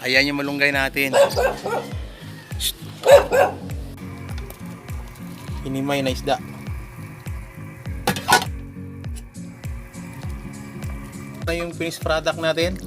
Ayan yung malunggay natin. Hinimay na isda. Ito yung finished product natin.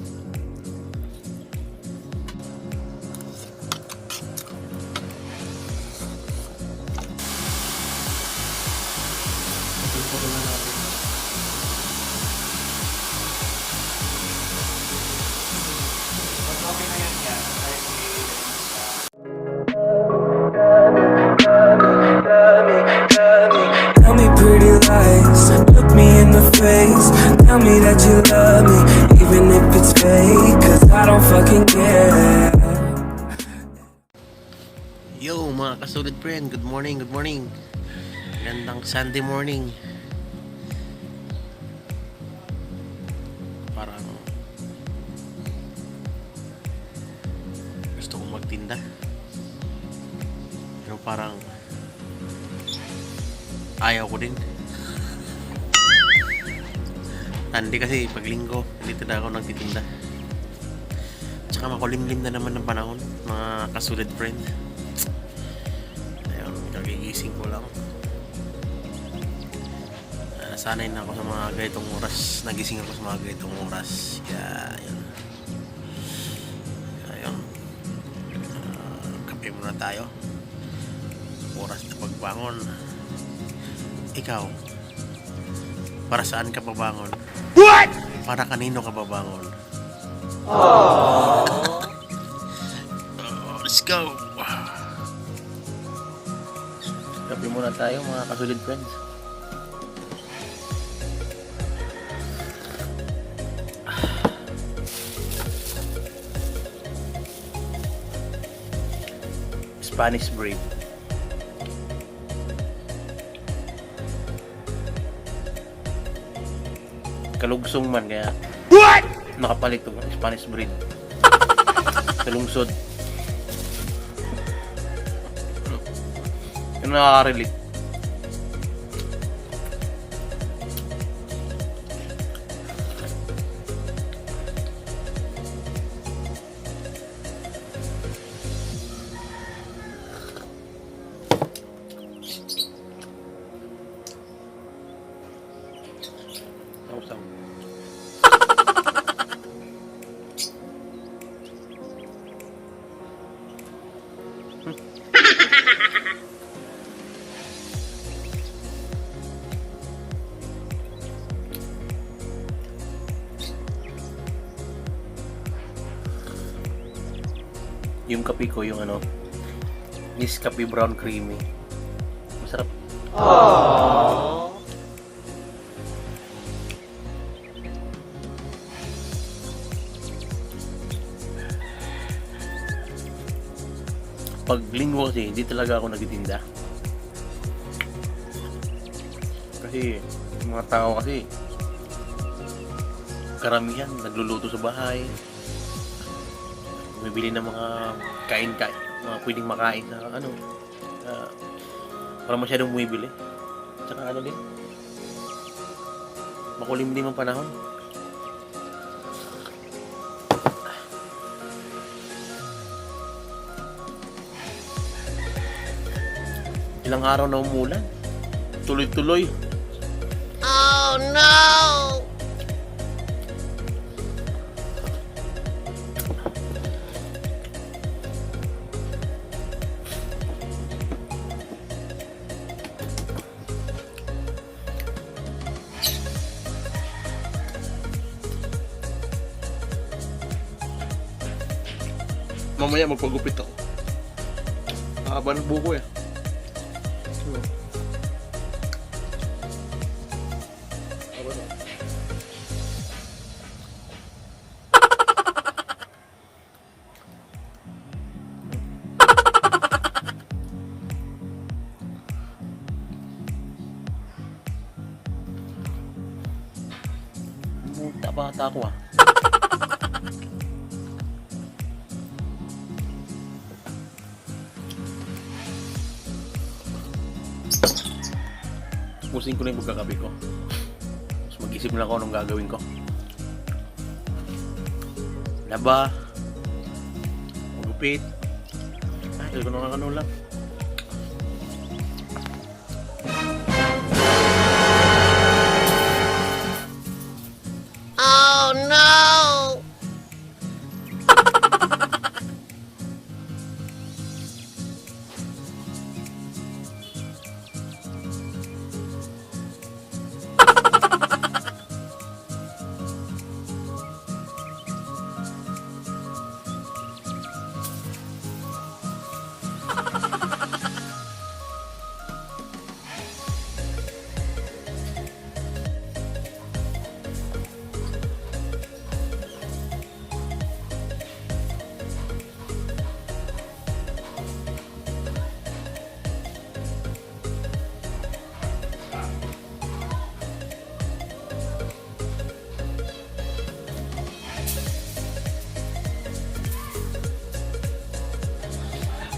Tell me pretty lies, look me in the face. Tell me that you love me, even if it's fake. Cause I don't fucking care. Yo mga kasulid friend, good morning, good morning. Gandang Sunday morning. Parang gusto kong magtinda. Pero parang ayaw ko din. Hindi kasi pag linggo, dito na ako nagtitinda. Tsaka makulimlim na naman ng panahon, mga kasulid friend. Ayun, kagigising ko lang. Nasanay na ako sa mga ganitong oras. Nagising ako sa mga ganitong oras. Kaya, ayun. Ayun. Kape muna tayo. Oras na pagbangon. Ikaw, para saan ka babangon? What? Para kanino ka babangon? Let's go! Kape muna tayo mga kasulid friends. Spanish bread. Kalugsong man kaya what? Nakapalit to Spanish breed. Kalungsod. Yung nakaka-relate. Sausaw. Yung kape ko, yung ano, Nescafe Brown Creamy. Masarap. Aww. Pag linggo kasi, hindi talaga ako nagtitinda. Kasi, yung mga tao kasi, karamihan, nagluluto sa bahay. Bumibili ng mga kain-kain, mga pwedeng makain na ano. Wala masyadong bumibili. Tsaka ano din, makulimlim ang panahon. Ilang araw na umulan. Tuloy-tuloy. Oh no! Mamaya magpagupit ako. Haba ng buko eh. Bata ko ah. Pusin ko na yung pagkakabi ko. Tapos mag-isip na ako anong gagawin ko. Laba, Lupit. Ay, ito na kanula. Oh no!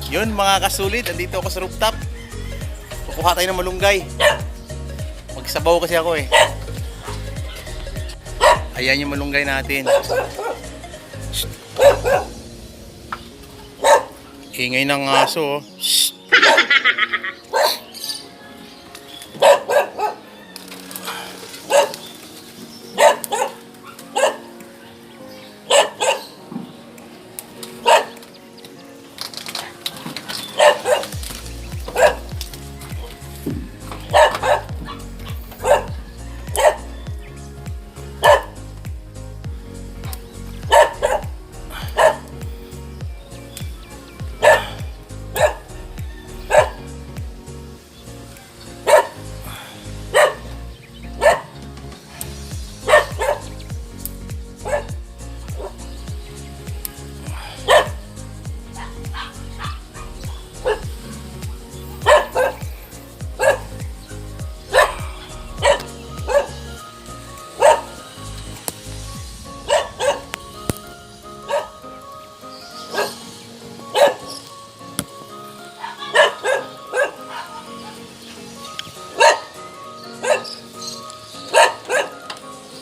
Yun mga kasulit, andito ako sa rooftop. Kukuha tayo ng malunggay. Magsabaw kasi ako eh. Ayan yung malunggay natin. Shh. Ingay ng aso. Shh.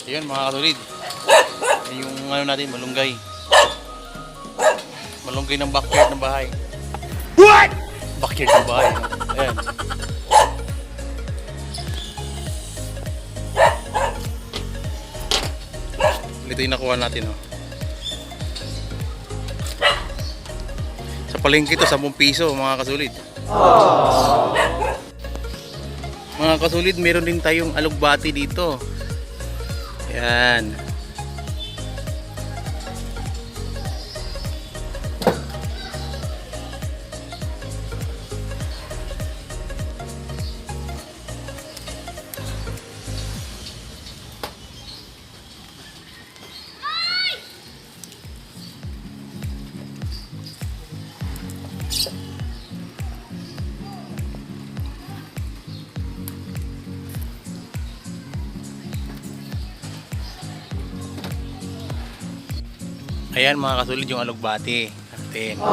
Ayun mga katulid. Yung ano natin, malunggay. Malunggay ng backyard ng bahay. What? Backyard ng bahay. Ayan. Ito yung nakuha natin. Oh. Sa palengke ito, 10 piso mga kasulid. Mga kasulid, meron din tayong alugbati dito. Yan. Ayan mga kasulid yung alugbati natin. Ito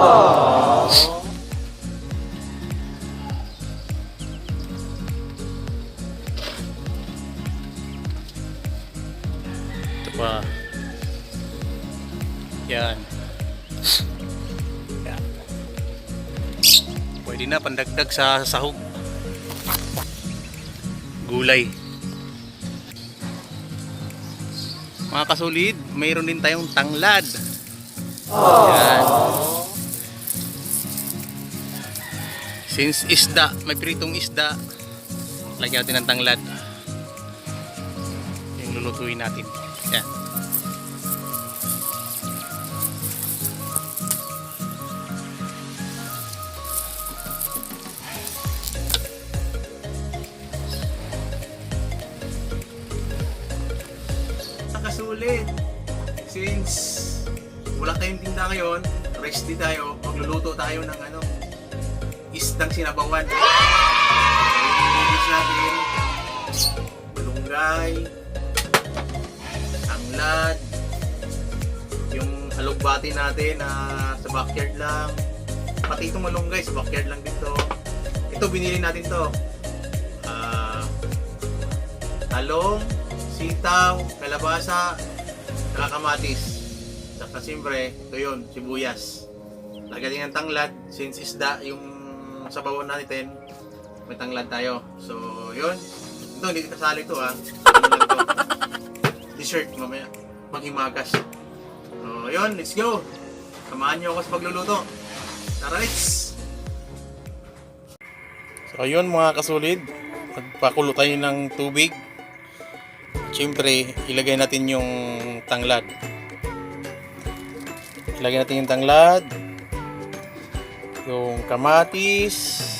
pa. Yan. Yan. Pwede na pandagdag sa sahog. Gulay. Mga kasulid, mayroon din tayong tanglad. Yan. Since isda, may pritong isda, lagyan natin ng tanglad. Yung lulutuin natin. Yan. Kasulit, since wala tayong tinda ngayon, resty tayo, magluluto tayo ng isdang sinabawan. Ingredients natin, malunggay, tanglad, yung alugbati natin na sa backyard lang, pati itong malunggay sa backyard lang dito. Ito binili natin to, talong, sitaw, kalabasa, kamatis. Saka siyempre, ito yun, sibuyas. lagyan din ng tanglad. Since isda yung sabawan natin, may tanglad tayo. So, yun. Ito, hindi kasali ito ha. Ano lang ito. Dessert mamaya. Maghimagas. So, yun. Let's go. Samahan niyo ako sa pagluluto. Tara, let's! So, yun mga kasulid. Magpakulo tayo ng tubig. Siyempre, ilagay natin yung tanglad. Ilagay natin yung tanglad. Yung kamatis.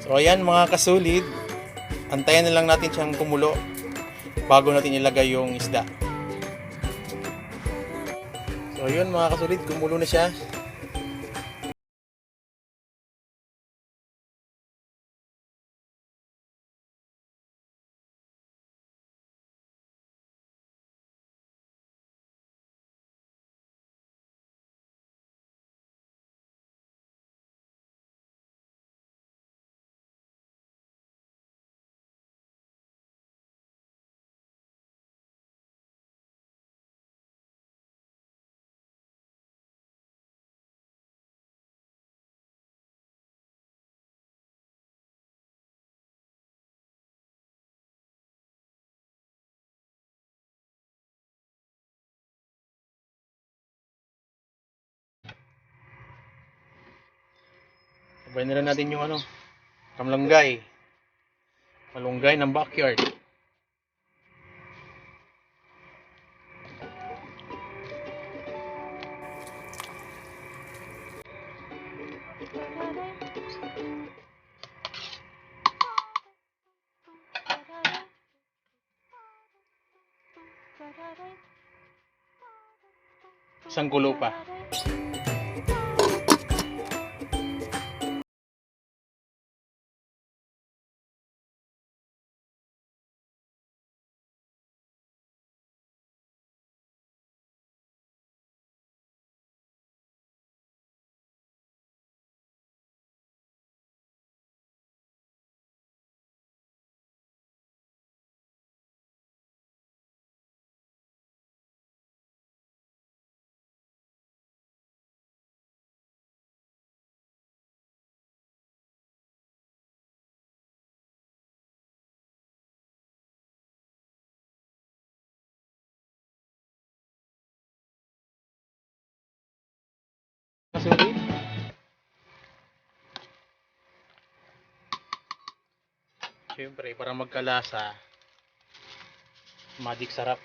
So ayan mga kasulid, antayin na lang natin siyang kumulo bago natin ilagay yung isda. So yun mga kasulid, kumulo na siya. Sabay na lang natin yung kamlanggay. Malunggay ng backyard. Isang kulo pa. Kasulid. Siyempre, para magkalasa, magic sarap.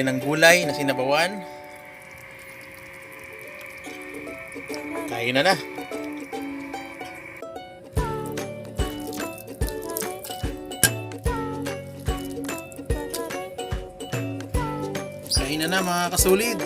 ng gulay na sinabawan. Kain na. Kain na mga kasulid.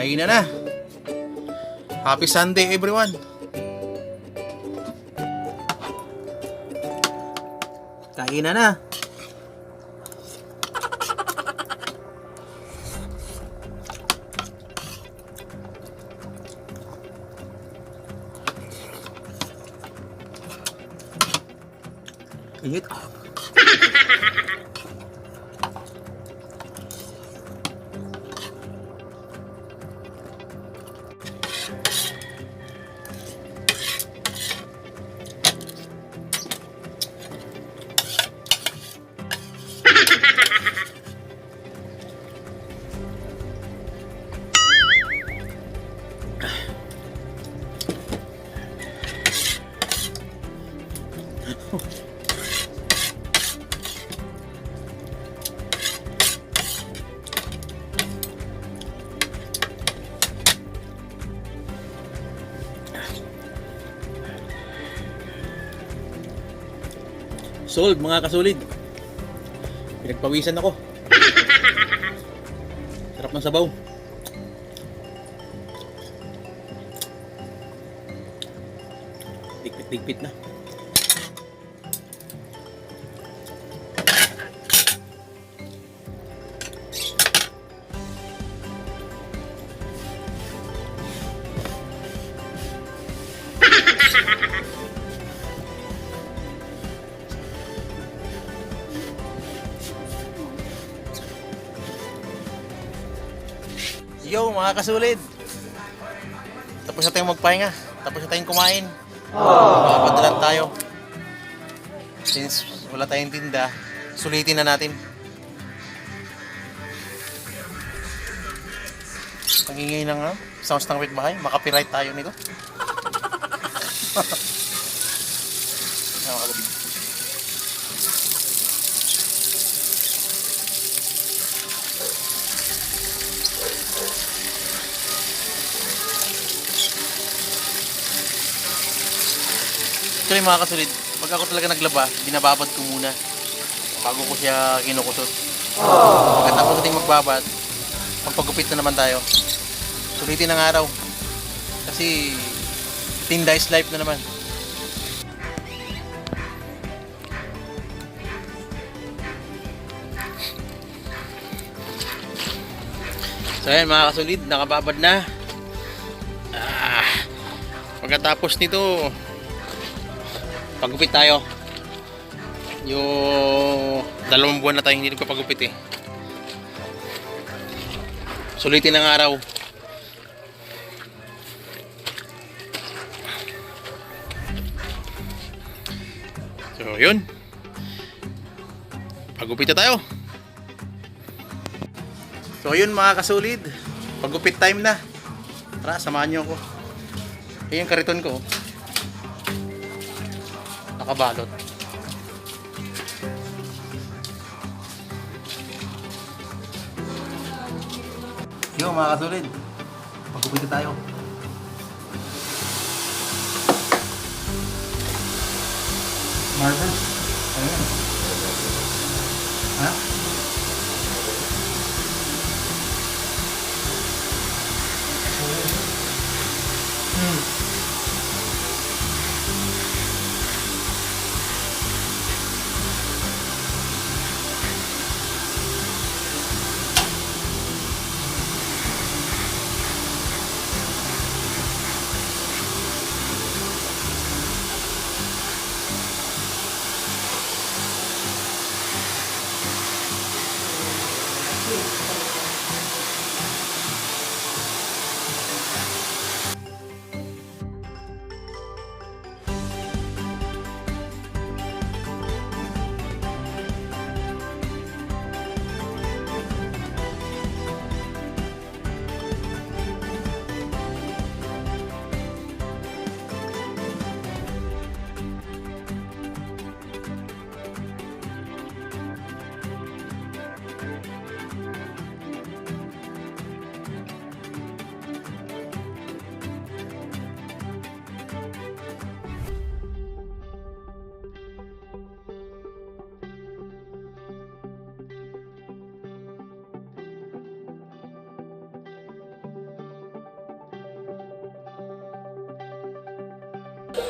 Kain na. Happy Sunday everyone. Kain na. Init. Sold mga kasulid. Pinagpawisan ako. Sarap ng sabaw. Digpit na. Yo mga kasulid, tapos na tayong magpahinga, tapos na tayong kumain. Mapapadalan tayo. Since wala tayong tinda, sulitin na natin. Pangingay ng sounds ng witbahay, makapiright tayo nito. Actually mga kasulid, pag ako talaga naglaba, binababad ko muna bago ko siya kinukusot. Pagkatapos natin magbabad, magpagupit na naman tayo. Sulitin ang araw. Kasi tinda is life na naman. So ayan mga kasulid, nakababad na. Pagkatapos nito, pagupit tayo. Yung 2 buwan na tayo hindi nagpapagupit eh. Sulitin ang araw. So yun, pagupit na tayo. So yun mga kasulid, pagupit time na. Tara, samahan nyo ako. Ayan yung kariton ko, nakabalot. Yo mga kasulid, pagupit na tayo. Marbles, ayan. Ha? Shout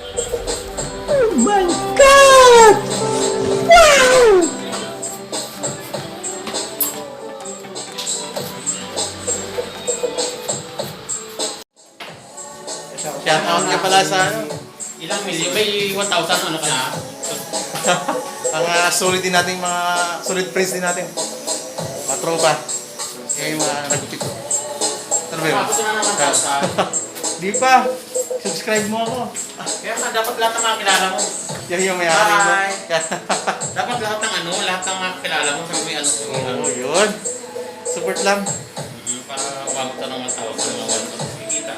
out ka pala sa ano. Ilang million? May 1,000 ano ka na? Ang solid din natin, mga solid friends din natin. Mga tropa. Yan yung mga nagupit ko. Ano ba yun? Tapos na naman 1,000. Di pa. Subscribe mo ako. Kaya nga, dapat lahat ng mga kilala mo. Yan yung mayari mo. Bye! Dapat lahat ng ano, lahat ng mga kilala mo sabi may ano. Oo, yun. Support lang. Para umabot ka ng 1,000 mga 1,000. Kikita.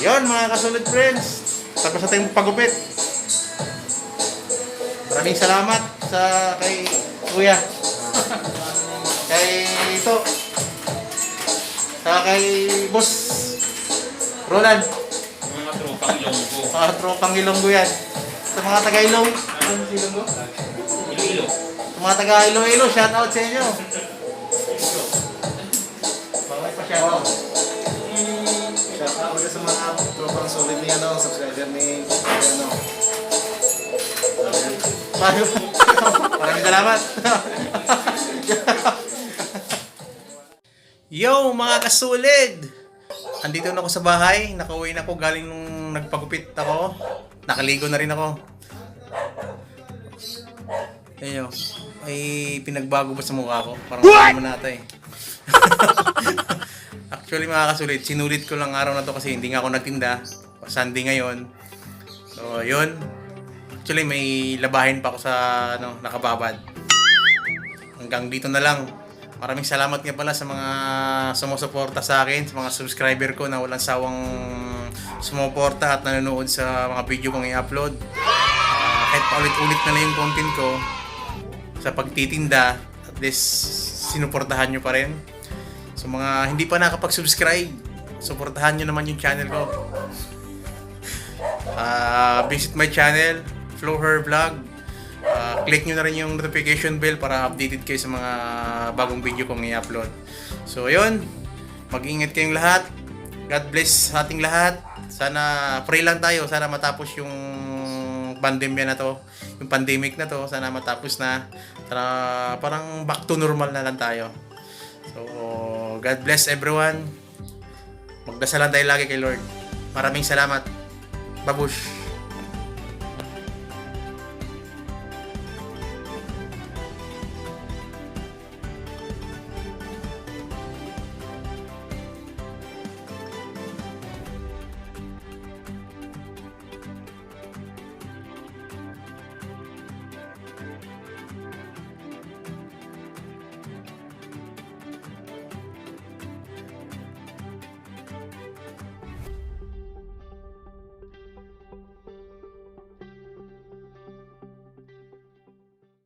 Yun, mga kasolid friends. Tapos na tayong pagupit. Maraming salamat sa kay Kuya. Kay ito. Sa kay Boss Roland. Mga tropang Ilonggo. Mga tropang Ilonggo yan. Sa mga taga Ilong. Ano si Ilonggo? Iloilo. Sa mga taga Iloilo, shout out sa inyo. Bawal pa shout out. Shout out sa mga tropang solid ni ano, subscriber ni ano. Maraming salamat. Yo mga kasulid! Andito na ako sa bahay. Nakauwi na ako galing nung nagpagupit ako. Nakaligo na rin ako. Ayun. May pinagbago ba sa mukha ko? Parang hindi naman nata eh. Actually mga kasulid, sinulit ko lang araw na to kasi hindi nga ako nagtinda. Sunday ngayon. So yun. Actually may labahin pa ako sa nakababad. Hanggang dito na lang. Maraming salamat nga pala sa mga sumusuporta sa akin, sa mga subscriber ko na walang sawang sumuporta at nanonood sa mga video kong i-upload. Kahit paulit-ulit na yung content ko sa pagtitinda, at least sinuportahan nyo pa rin. So mga hindi pa nakapag-subscribe, suportahan nyo naman yung channel ko. Visit my channel, Flowher Vlog. Click nyo na rin yung notification bell para updated kayo sa mga bagong video kong i-upload. So yun, mag-ingat kayong lahat. God bless sa ating lahat. Sana pray lang tayo, sana matapos yung pandemya na to, yung pandemic na to, sana matapos na. Sana parang back to normal na lang tayo. So God bless everyone. Magdasalan tayo lagi kay Lord. Maraming salamat. Babush.